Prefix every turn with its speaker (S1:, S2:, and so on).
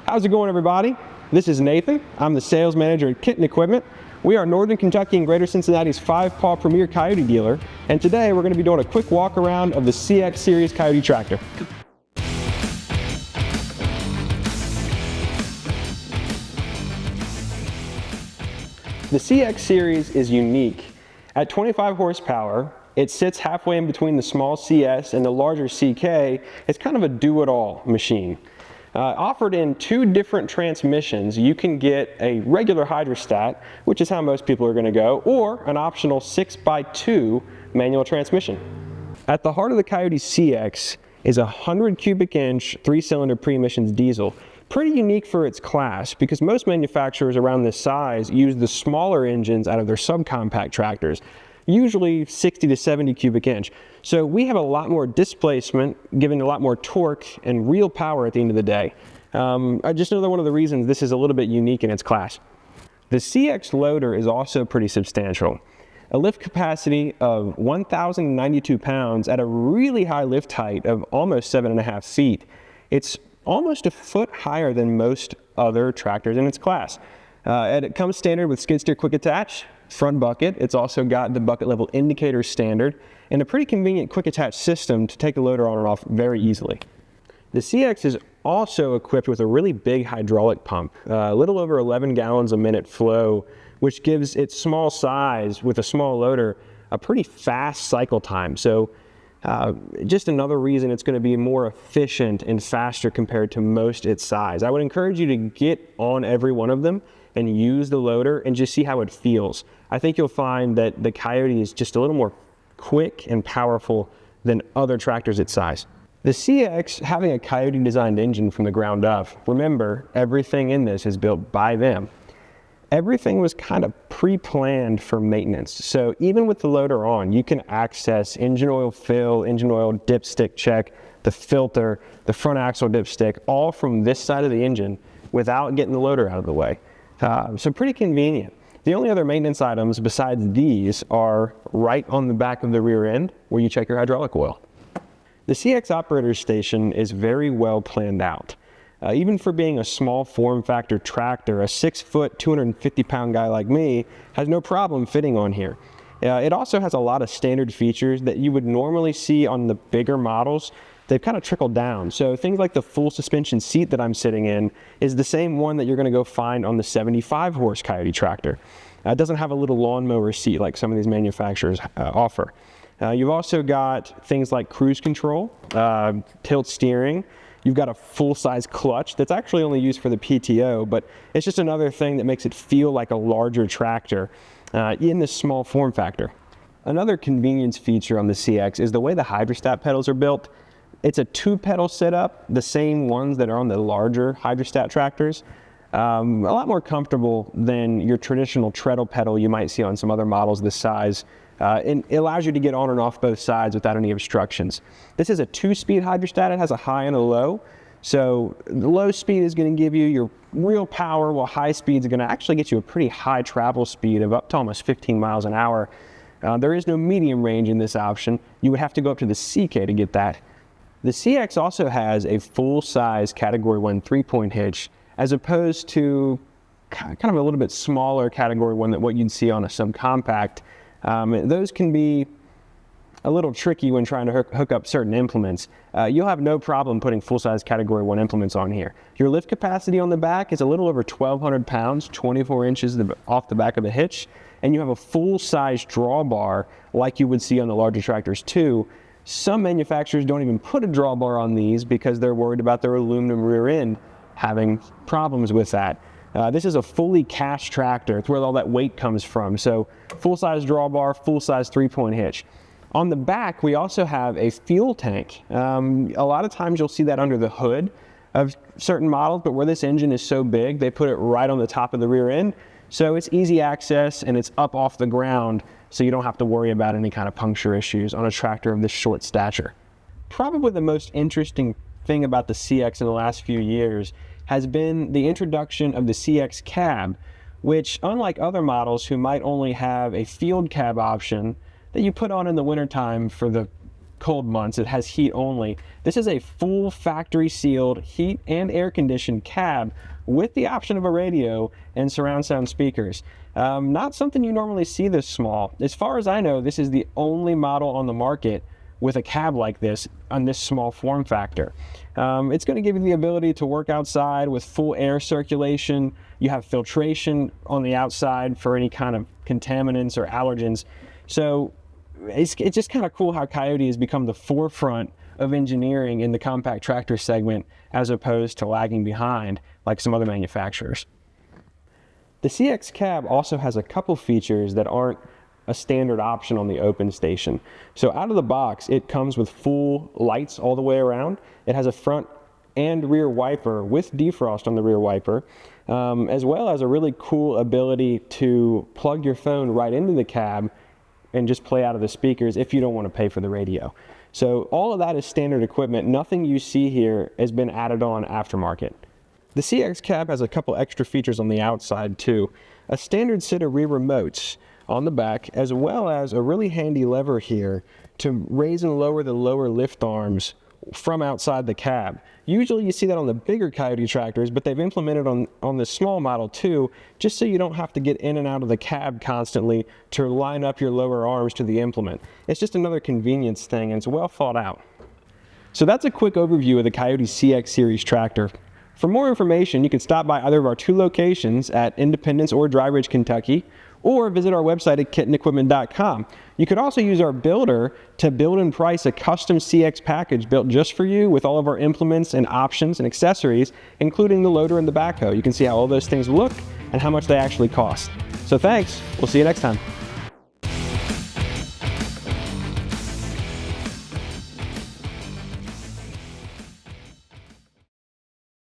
S1: How's it going, everybody? This is Nathan. I'm the sales manager at Kit & Equipment. We are Northern Kentucky and Greater Cincinnati's 5-paw premier Kioti dealer, and today we're going to be doing a quick walk around of the CX Series Kioti tractor. The CX Series is unique. At 25 horsepower, it sits halfway in between the small CS and the larger CK. It's kind of a do-it-all machine. Offered in 2 different transmissions, you can get a regular hydrostat, which is how most people are going to go, or an optional 6x2 manual transmission. At the heart of the Kioti CX is a 100 cubic inch 3-cylinder pre-emissions diesel. Pretty unique for its class because most manufacturers around this size use the smaller engines out of their subcompact tractors, usually 60 to 70 cubic inch. So we have a lot more displacement, giving a lot more torque and real power at the end of the day. Just another one of the reasons this is a little bit unique in its class. The CX loader is also pretty substantial. A lift capacity of 1,092 pounds at a really high lift height of almost 7.5 feet. It's almost a foot higher than most other tractors in its class. And it comes standard with skid steer quick attach, front bucket. It's also got the bucket level indicator standard and a pretty convenient quick attach system to take the loader on and off very easily. The CX is also equipped with a really big hydraulic pump, a little over 11 gallons a minute flow, which gives its small size with a small loader a pretty fast cycle time. So just another reason it's going to be more efficient and faster compared to most its size. I would encourage you to get on every one of them and use the loader and just see how it feels. I think you'll find that the Kioti is just a little more quick and powerful than other tractors its size. The CX having a Kioti designed engine from the ground up, remember everything in this is built by them. Everything was kind of pre-planned for maintenance. So even with the loader on, you can access engine oil fill, engine oil dipstick check, the filter, the front axle dipstick, all from this side of the engine without getting the loader out of the way. So pretty convenient. The only other maintenance items besides these are right on the back of the rear end where you check your hydraulic oil. The CX operator station is very well planned out. Even for being a small form factor tractor, a 6-foot, 250-pound guy like me has no problem fitting on here. It also has a lot of standard features that you would normally see on the bigger models. They've kind of trickled down. So things like the full suspension seat that I'm sitting in is the same one that you're going to go find on the 75 horse Kioti tractor. It doesn't have a little lawnmower seat like some of these manufacturers offer. You've also got things like cruise control, tilt steering. You've got a full-size clutch that's actually only used for the PTO, but it's just another thing that makes it feel like a larger tractor in this small form factor. Another convenience feature on the CX is the way the hydrostat pedals are built. It's a 2-pedal setup, the same ones that are on the larger hydrostat tractors. A lot more comfortable than your traditional treadle pedal you might see on some other models this size. And it allows you to get on and off both sides without any obstructions. This is a 2-speed hydrostat. It has a high and a low. So the low speed is going to give you your real power, while high speeds are going to actually get you a pretty high travel speed of up to almost 15 miles an hour. There is no medium range in this option. You would have to go up to the CK to get that. The CX also has a full-size Category 1 3-point hitch, as opposed to kind of a little bit smaller Category 1 than what you'd see on a subcompact. Those can be a little tricky when trying to hook up certain implements. You'll have no problem putting full-size Category 1 implements on here. Your lift capacity on the back is a little over 1,200 pounds, 24 inches off the back of the hitch, and you have a full-size drawbar like you would see on the larger tractors too. Some manufacturers don't even put a drawbar on these because they're worried about their aluminum rear end having problems with that. This is a fully cast tractor. It's where all that weight comes from. So full-size drawbar, full-size 3-point hitch. On the back, we also have a fuel tank. A lot of times you'll see that under the hood of certain models, but where this engine is so big, they put it right on the top of the rear end. So it's easy access and it's up off the ground, so you don't have to worry about any kind of puncture issues on a tractor of this short stature. Probably the most interesting thing about the CX in the last few years has been the introduction of the CX cab, which, unlike other models who might only have a field cab option that you put on in the wintertime for the cold months, it has heat only. This is a full factory sealed heat and air conditioned cab with the option of a radio and surround sound speakers. Not something you normally see this small. As far as I know, this is the only model on the market with a cab like this on this small form factor. It's going to give you the ability to work outside with full air circulation. You have filtration on the outside for any kind of contaminants or allergens. So it's just kind of cool how Kioti has become the forefront of engineering in the compact tractor segment as opposed to lagging behind like some other manufacturers. The CX cab also has a couple features that aren't a standard option on the Open Station. So out of the box, it comes with full lights all the way around. It has a front and rear wiper with defrost on the rear wiper, as well as a really cool ability to plug your phone right into the cab and just play out of the speakers if you don't want to pay for the radio. So all of that is standard equipment. Nothing you see here has been added on aftermarket. The CX cab has a couple extra features on the outside too. A standard set of rear remotes on the back, as well as a really handy lever here to raise and lower the lower lift arms from outside the cab. Usually you see that on the bigger Kioti tractors, but they've implemented on the small model too, just so you don't have to get in and out of the cab constantly to line up your lower arms to the implement. It's just another convenience thing, and it's well thought out. So that's a quick overview of the Kioti CX Series tractor. For more information, you can stop by either of our 2 locations at Independence or Dry Ridge, Kentucky, or visit our website at kittenequipment.com. You could also use our builder to build and price a custom CX package built just for you with all of our implements and options and accessories, including the loader and the backhoe. You can see how all those things look and how much they actually cost. So thanks, we'll see you next time.